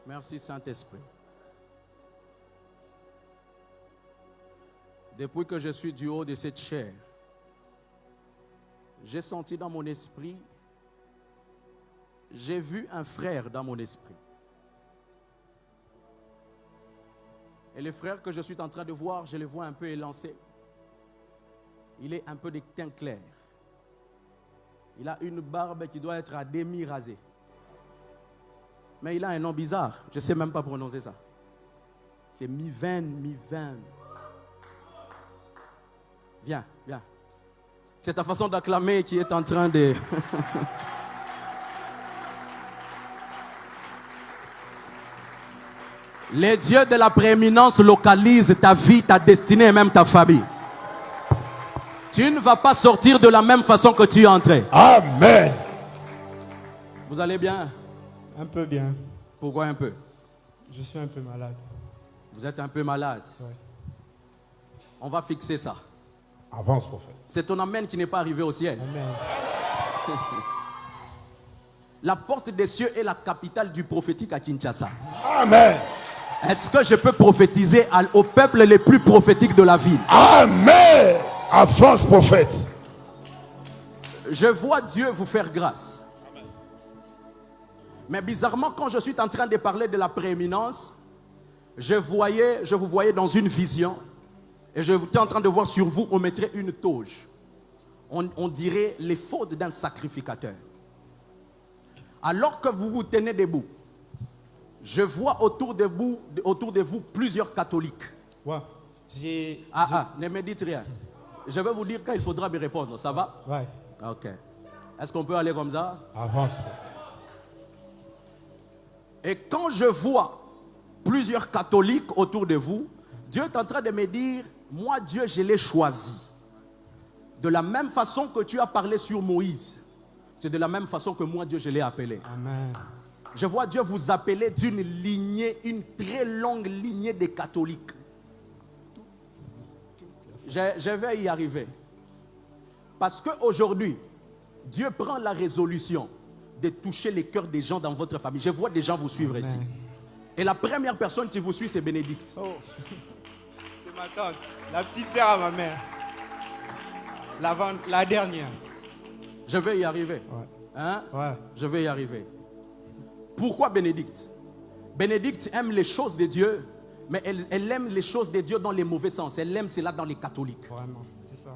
Merci Saint-Esprit. Depuis que je suis du haut de cette chair, j'ai senti dans mon esprit, j'ai vu un frère dans mon esprit. Et le frère que je suis en train de voir, je le vois un peu élancé. Il est un peu de teint clair. Il a une barbe qui doit être à demi rasée. Mais il a un nom bizarre. Je ne sais même pas prononcer ça. C'est Miven. Viens. C'est ta façon d'acclamer qui est en train de... Les dieux de la prééminence localisent ta vie, ta destinée et même ta famille. Tu ne vas pas sortir de la même façon que tu es entré. Amen. Vous allez bien? Un peu bien. Pourquoi un peu? Je suis un peu malade. Vous êtes un peu malade. Ouais. On va fixer ça. Avance, prophète. C'est ton amen qui n'est pas arrivé au ciel. Amen. La porte des cieux est la capitale du prophétique à Kinshasa. Amen. Est-ce que je peux prophétiser au peuple les plus prophétiques de la ville? Amen. Avance, prophète. Je vois Dieu vous faire grâce. Mais bizarrement, quand je suis en train de parler de la prééminence, je vous voyais dans une vision. Et je suis en train de voir sur vous, on mettrait une toge. On dirait les fautes d'un sacrificateur. Alors que vous vous tenez debout, je vois autour de vous plusieurs catholiques. Ouais. Ne me dites rien. Je vais vous dire quand il faudra me répondre. Ça va? Ouais. Ok. Est-ce qu'on peut aller comme ça? Avance. Et quand je vois plusieurs catholiques autour de vous, Dieu est en train de me dire, moi Dieu je l'ai choisi. De la même façon que tu as parlé sur Moïse, c'est de la même façon que moi Dieu je l'ai appelé. Amen. Je vois Dieu vous appeler d'une lignée, une très longue lignée de catholiques. Je vais y arriver. Parce qu'aujourd'hui, Dieu prend la résolution de toucher les cœurs des gens dans votre famille. Je vois des gens vous suivre ici. Et la première personne qui vous suit, c'est Bénédicte. Oh. C'est ma tante. La petite sœur à ma mère. La dernière. Je vais y arriver. Ouais. Hein? Ouais. Je vais y arriver. Pourquoi Bénédicte? Bénédicte aime les choses de Dieu, mais elle aime les choses de Dieu dans les mauvais sens. Elle aime cela dans les catholiques. Vraiment, c'est ça.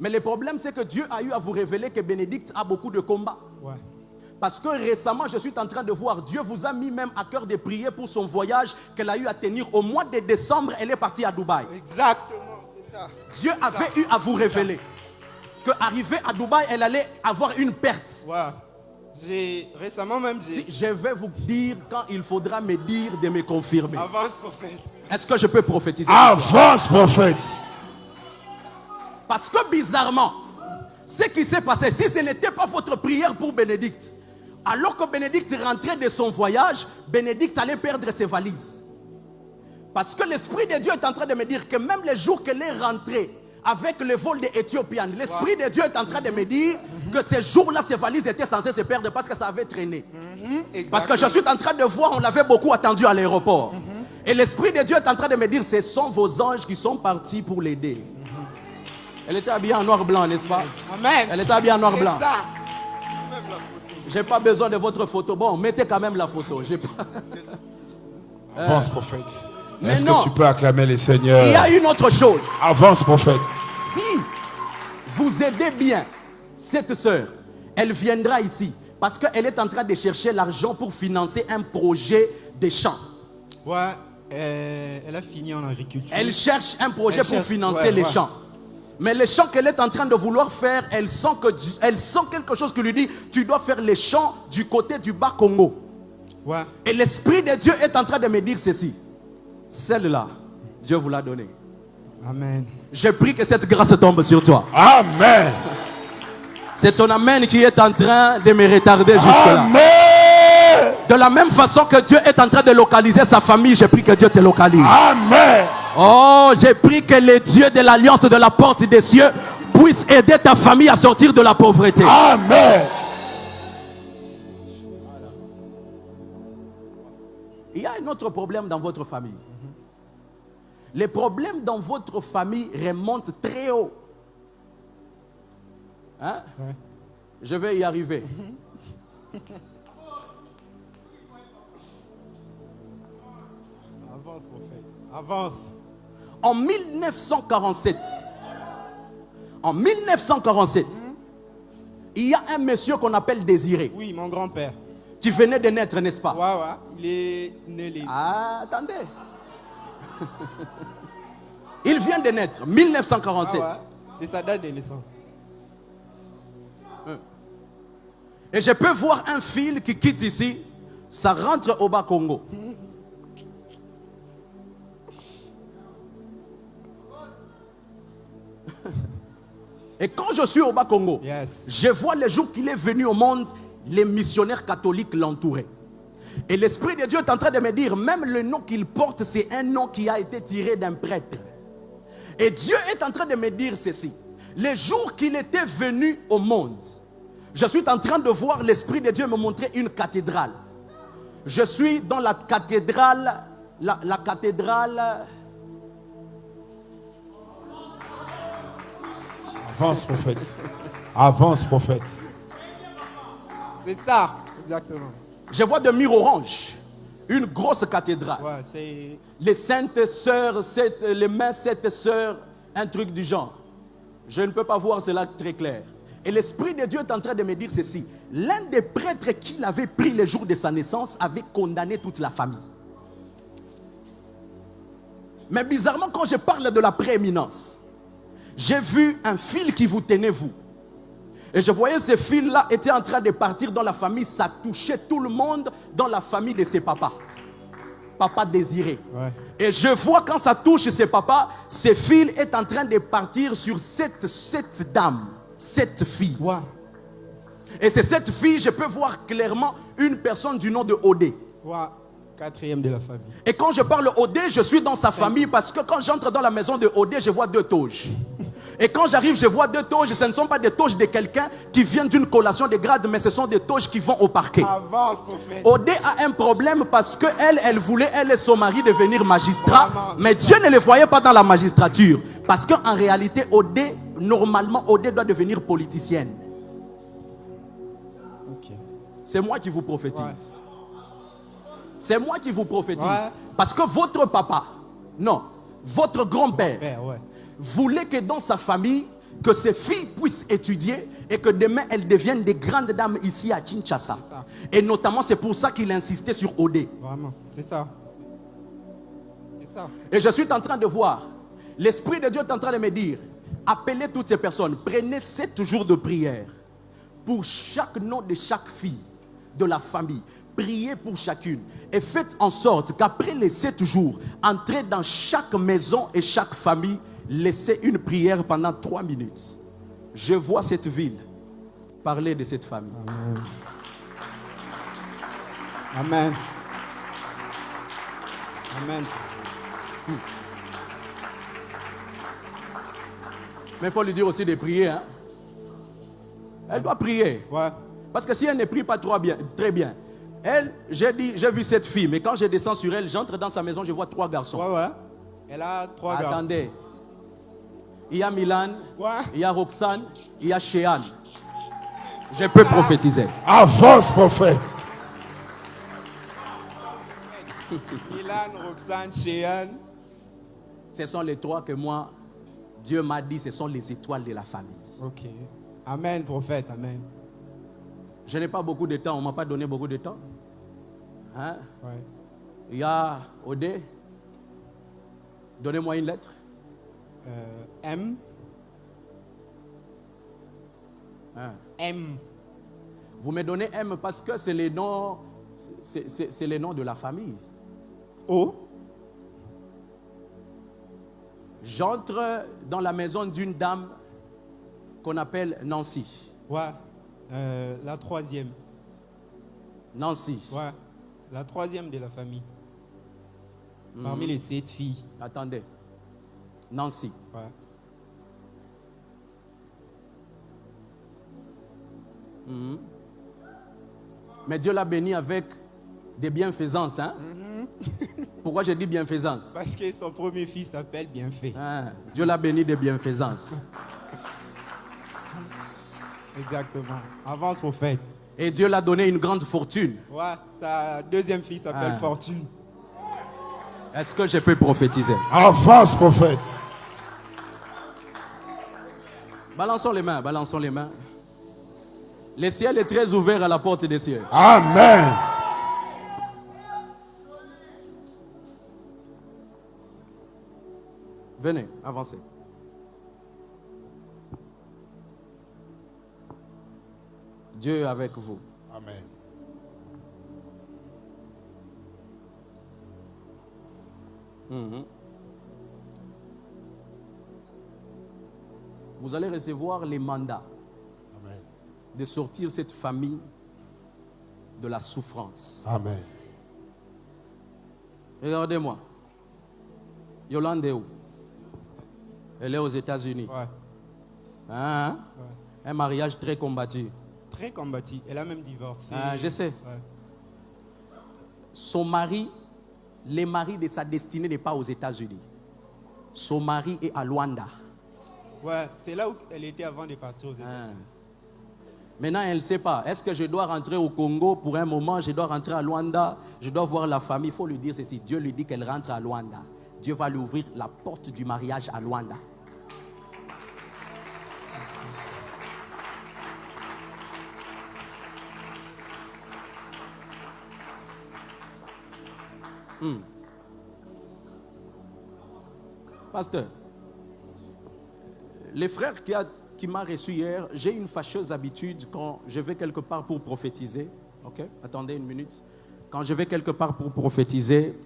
Mais le problème, c'est que Dieu a eu à vous révéler que Bénédicte a beaucoup de combats. Ouais. Parce que récemment, je suis en train de voir, Dieu vous a mis même à cœur de prier pour son voyage qu'elle a eu à tenir. Au mois de décembre, elle est partie à Dubaï. Exactement, c'est ça. Dieu avait eu à vous révéler qu'arrivée à Dubaï, elle allait avoir une perte. Ouais. J'ai récemment même dit. Si je vais vous dire quand il faudra me dire de me confirmer. Avance, prophète. Est-ce que je peux prophétiser? Avance, prophète. Parce que bizarrement, ce qui s'est passé, si ce n'était pas votre prière pour Bénédicte, alors que Bénédicte rentrait de son voyage, Bénédicte allait perdre ses valises. Parce que l'Esprit de Dieu est en train de me dire que même les jours qu'elle est rentrée avec le vol des Éthiopiens, l'Esprit de Dieu est en train de me dire que ces jours-là, ses valises étaient censées se perdre parce que ça avait traîné. Parce que je suis en train de voir, on l'avait beaucoup attendu à l'aéroport. Et l'Esprit de Dieu est en train de me dire, ce sont vos anges qui sont partis pour l'aider. Elle était habillée en noir-blanc, n'est-ce pas? Amen. Elle était habillée en noir-blanc. C'est ça. J'ai pas besoin de votre photo. Bon, mettez quand même la photo. Avance, prophète. Mais Est-ce non. que tu peux acclamer les seigneurs? Il y a une autre chose. Avance, prophète. Si vous aidez bien cette sœur, elle viendra ici parce qu'elle est en train de chercher l'argent pour financer un projet de champs. Ouais. Elle a fini en agriculture. Elle cherche un projet Elle pour cherche, financer les champs. Mais les champs qu'elle est en train de vouloir faire, elle sent quelque chose qui lui dit, tu dois faire les champs du côté du bas Congo. Ouais. Et l'Esprit de Dieu est en train de me dire ceci. Celle-là, Dieu vous l'a donnée. Amen. Je prie que cette grâce tombe sur toi. Amen. C'est ton amen qui est en train de me retarder jusque-là. Amen. De la même façon que Dieu est en train de localiser sa famille, je prie que Dieu te localise. Amen. Oh, j'ai pris que le Dieu de l'alliance de la porte des cieux puisse aider ta famille à sortir de la pauvreté. Amen. Il y a un autre problème dans votre famille. Les problèmes dans votre famille remontent très haut. Hein? Ouais. Je vais y arriver. Avance, prophète. Avance. En 1947, il y a un monsieur qu'on appelle Désiré, Oui, mon grand-père. qui venait de naître, n'est-ce pas? Ouais, ouais. Il est né les... Ah, attendez. Il vient de naître, 1947. Ah ouais. C'est sa date de naissance. Et je peux voir un fil qui quitte ici, ça rentre au Bas-Congo. Et quand je suis au Bas-Congo, Yes. je vois le jour qu'il est venu au monde, les missionnaires catholiques l'entouraient. Et l'Esprit de Dieu est en train de me dire, même le nom qu'il porte, c'est un nom qui a été tiré d'un prêtre. Et Dieu est en train de me dire ceci. Le jour qu'il était venu au monde, je suis en train de voir l'Esprit de Dieu me montrer une cathédrale. Je suis dans la cathédrale, la cathédrale... Avance, prophète. Avance, prophète. C'est ça. Exactement. Je vois de murs orange, une grosse cathédrale. Ouais, c'est... Les saintes sœurs, les mains sept sœurs, un truc du genre. Je ne peux pas voir cela très clair. Et l'Esprit de Dieu est en train de me dire ceci. L'un des prêtres qu'il avait pris le jour de sa naissance avait condamné toute la famille. Mais bizarrement, quand je parle de la prééminence, j'ai vu un fil qui vous tenait vous. Et je voyais ce fil-là était en train de partir dans la famille. Ça touchait tout le monde dans la famille de ses papas. Papa Désiré. Ouais. Et je vois quand ça touche ses papas, ce fil est en train de partir sur cette dame, cette fille. Ouais. Et c'est cette fille, je peux voir clairement une personne du nom de Odé. Ouais. Quatrième de la famille. Et quand je parle Odé, je suis dans sa famille parce que quand j'entre dans la maison de Odé, je vois deux toges. Et quand j'arrive, je vois deux toges. Ce ne sont pas des toges de quelqu'un qui vient d'une collation de grade, mais ce sont des toges qui vont au parquet. Avance, prophète. Odé a un problème parce que elle voulait, elle et son mari, devenir magistrat. Vraiment. Mais Dieu ne les voyait pas dans la magistrature. Parce qu'en réalité, Odé, normalement, Odé doit devenir politicienne. Ok. C'est moi qui vous prophétise. Ouais. C'est moi qui vous prophétise. Ouais. Parce que votre papa, non, votre grand-père, Père, ouais. voulait que dans sa famille, que ses filles puissent étudier et que demain elles deviennent des grandes dames ici à Kinshasa. C'est ça. Et notamment, c'est pour ça qu'il insistait sur Odé. Vraiment. C'est ça. C'est ça. Et je suis en train de voir, l'Esprit de Dieu est en train de me dire, appelez toutes ces personnes, prenez 7 jours de prière pour chaque nom de chaque fille de la famille. Priez pour chacune et faites en sorte qu'après les 7 jours, entrez dans chaque maison et chaque famille, laissez une prière pendant 3 minutes. Je vois cette ville parler de cette famille. Amen. Amen. Mais il faut lui dire aussi de prier. Hein? Elle doit prier. Ouais. Parce que si elle ne prie pas très bien, elle, j'ai vu cette fille, mais quand je descends sur elle, j'entre dans sa maison, je vois 3 garçons. Ouais, ouais. Elle a 3 gars. Attendez. Il y a Milan, Ouais. il y a Roxane, il y a Shehan. Je peux prophétiser. Avance, prophète. Milan, Roxane, Shehan. Ce sont les 3 que moi, Dieu m'a dit, ce sont les étoiles de la famille. Ok. Amen, prophète. Amen. Je n'ai pas beaucoup de temps, on ne m'a pas donné beaucoup de temps. Hein? Ouais. Il y a Odé. Donnez-moi une lettre. M. Hein? M. Vous me donnez M parce que c'est les noms, c'est les noms de la famille. O. J'entre dans la maison d'une dame qu'on appelle Nancy. Ouais. La 3e. Nancy. Ouais. La 3e de la famille. Parmi les 7 filles. Attendez. Nancy. Ouais. Mais Dieu l'a béni avec des bienfaisances. Hein? Pourquoi j'ai dit bienfaisance? Parce que son premier fils s'appelle Bienfait. Ah, Dieu l'a béni de bienfaisance. Exactement. Avance, prophète. Et Dieu l'a donné une grande fortune. Ouais, sa deuxième fille s'appelle Fortune. Est-ce que je peux prophétiser? Avance, prophète. Balançons les mains, balançons les mains. Le ciel est très ouvert à la porte des cieux. Amen. Venez, avancez. Dieu est avec vous. Amen. Vous allez recevoir les mandats Amen. de sortir cette famille de la souffrance. Amen. Regardez-moi. Yolande est où? Elle est aux États-Unis. Ouais. Hein? Ouais. Un mariage très combattu. Très combattue. Elle a même divorcé. Ah, je sais. Ouais. Son mari, le mari de sa destinée n'est pas aux États-Unis. Son mari est à Luanda. Ouais, c'est là où elle était avant de partir aux États-Unis. Maintenant, elle ne sait pas. Est-ce que je dois rentrer au Congo pour un moment? Je dois rentrer à Luanda. Je dois voir la famille. Il faut lui dire ceci. Dieu lui dit qu'elle rentre à Luanda. Dieu va lui ouvrir la porte du mariage à Luanda. Pasteur, les frères qui m'a reçu hier, j'ai une fâcheuse habitude quand je vais quelque part pour prophétiser. Ok, attendez une minute. Quand je vais quelque part pour prophétiser,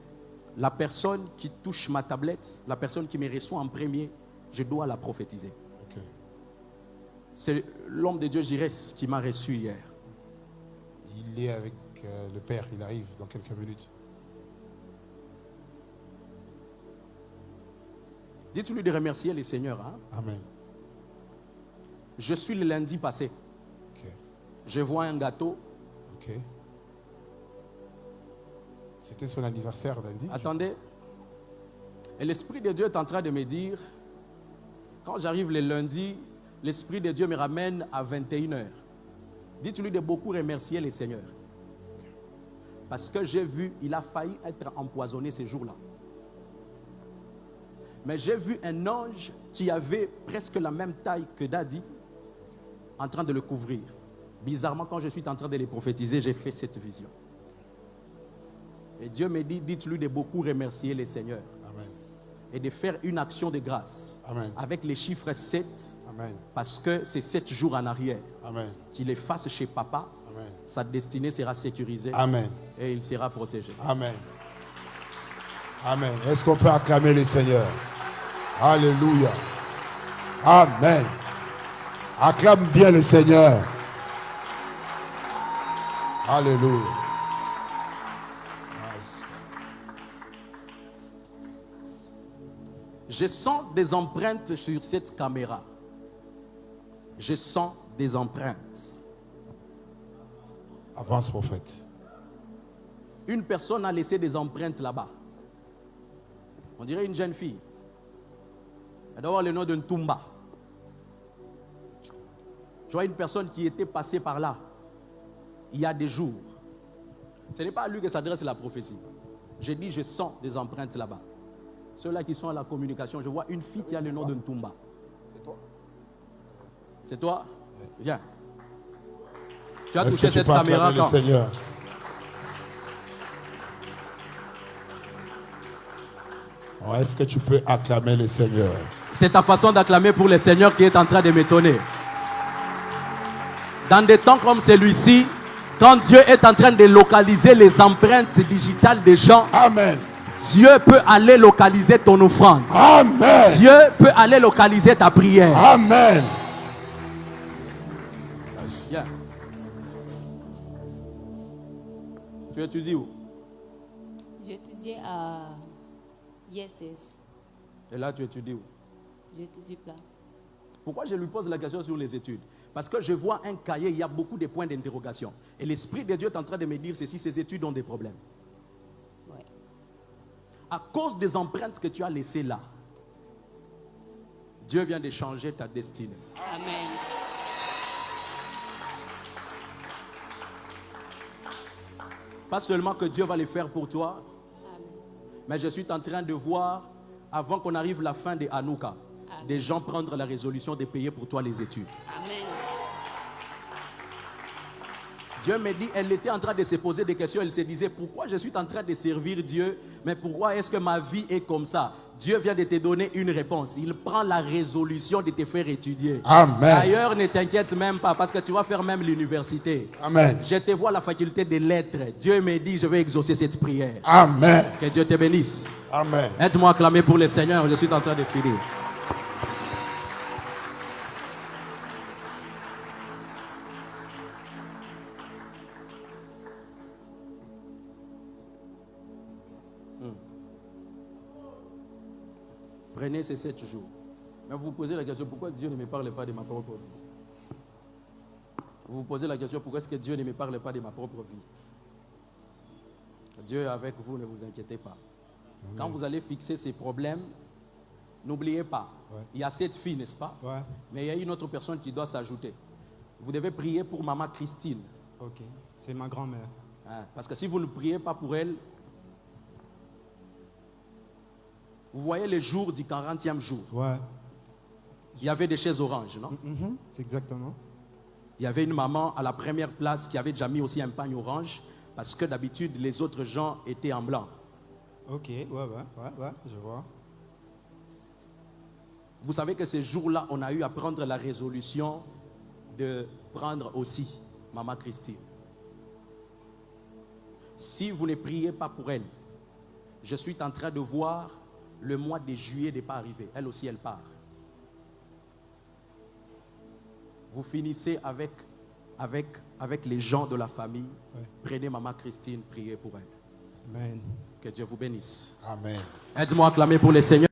la personne qui touche ma tablette, la personne qui me reçoit en premier, je dois la prophétiser. Ok. C'est l'homme de Dieu Jirès qui m'a reçu hier. Il est avec le Père. Il arrive dans quelques minutes. Dites-lui de remercier les seigneurs. Hein? Amen. Je suis le lundi passé. Ok. Je vois un gâteau. Ok. C'était son anniversaire lundi. Attendez. Et l'Esprit de Dieu est en train de me dire, quand j'arrive le lundi, l'Esprit de Dieu me ramène à 21h. Dites-lui de beaucoup remercier les seigneurs. Parce que j'ai vu, il a failli être empoisonné ce jour-là. Mais j'ai vu un ange qui avait presque la même taille que Dadi en train de le couvrir. Bizarrement, quand je suis en train de les prophétiser, j'ai fait cette vision. Et Dieu me dit, dites-lui de beaucoup remercier les seigneurs. Amen. Et de faire une action de grâce. Amen. Avec les chiffres 7. Amen. Parce que c'est 7 jours en arrière. Amen. Qu'il les fasse chez papa. Amen. Sa destinée sera sécurisée. Amen. Et il sera protégé. Amen. Amen. Est-ce qu'on peut acclamer le Seigneur? Alléluia. Amen. Acclame bien le Seigneur. Alléluia. Nice. Je sens des empreintes sur cette caméra. Je sens des empreintes. Avance, prophète. Une personne a laissé des empreintes là-bas. On dirait une jeune fille. Elle doit avoir le nom de Ntumba. Je vois une personne qui était passée par là il y a des jours. Ce n'est pas à lui que s'adresse la prophétie. J'ai dit, je sens des empreintes là-bas. Ceux-là qui sont à la communication, je vois une fille qui a le nom de Ntumba. C'est toi. C'est toi? Viens. Tu as Est-ce touché que tu cette peux caméra acclamer le quand? Seigneur? Oh, est-ce que tu peux acclamer le Seigneur? C'est ta façon d'acclamer pour le Seigneur qui est en train de m'étonner. Dans des temps comme celui-ci, quand Dieu est en train de localiser les empreintes digitales des gens, Amen. Dieu peut aller localiser ton offrande. Amen. Dieu peut aller localiser ta prière. Amen. Yes. Viens. Tu étudies où? J'étudie à ISTS. Et là, tu étudies où? J'étudie plat. Pourquoi je lui pose la question sur les études? Parce que je vois un cahier, il y a beaucoup de points d'interrogation. Et l'Esprit de Dieu est en train de me dire ceci, ces études ont des problèmes. Ouais. à cause des empreintes que tu as laissées là, Dieu vient de changer ta destinée. Amen. Pas seulement que Dieu va le faire pour toi, Amen. mais je suis en train de voir, avant qu'on arrive à la fin de Hanouka, Amen. des gens prendre la résolution de payer pour toi les études. Amen. Dieu me dit, elle était en train de se poser des questions. Elle se disait, pourquoi je suis en train de servir Dieu, mais pourquoi est-ce que ma vie est comme ça? Dieu vient de te donner une réponse. Il prend la résolution de te faire étudier. Amen. D'ailleurs, ne t'inquiète même pas, parce que tu vas faire même l'université. Amen. Je te vois à la faculté des lettres. Dieu me dit, je vais exaucer cette prière. Amen. Que Dieu te bénisse. Amen. Aide-moi à acclamer pour le Seigneur. Je suis en train de finir. Prenez ces 7 jours. Mais vous vous posez la question, pourquoi Dieu ne me parle pas de ma propre vie? Vous vous posez la question, pourquoi est-ce que Dieu ne me parle pas de ma propre vie? Dieu est avec vous, ne vous inquiétez pas. Quand vous allez fixer ces problèmes, n'oubliez pas, il y a cette fille, n'est-ce pas? Ouais. Mais il y a une autre personne qui doit s'ajouter. Vous devez prier pour maman Christine. Ok. C'est ma grand-mère. Hein, parce que si vous ne priez pas pour elle, vous voyez le jour du 40e jour, Ouais. il y avait des chaises oranges, non? Mhm. C'est exactement. Il y avait une maman à la première place qui avait déjà mis aussi un pagne orange parce que d'habitude les autres gens étaient en blanc. Ok. Ouais. Je vois. Vous savez que ces jours-là, on a eu à prendre la résolution de prendre aussi maman Christine. Si vous ne priez pas pour elle, je suis en train de voir le mois de juillet n'est pas arrivé. Elle aussi, elle part. Vous finissez avec les gens de la famille. Ouais. Prenez maman Christine, priez pour elle. Amen. Que Dieu vous bénisse. Amen. Aide-moi à acclamer pour le Seigneur.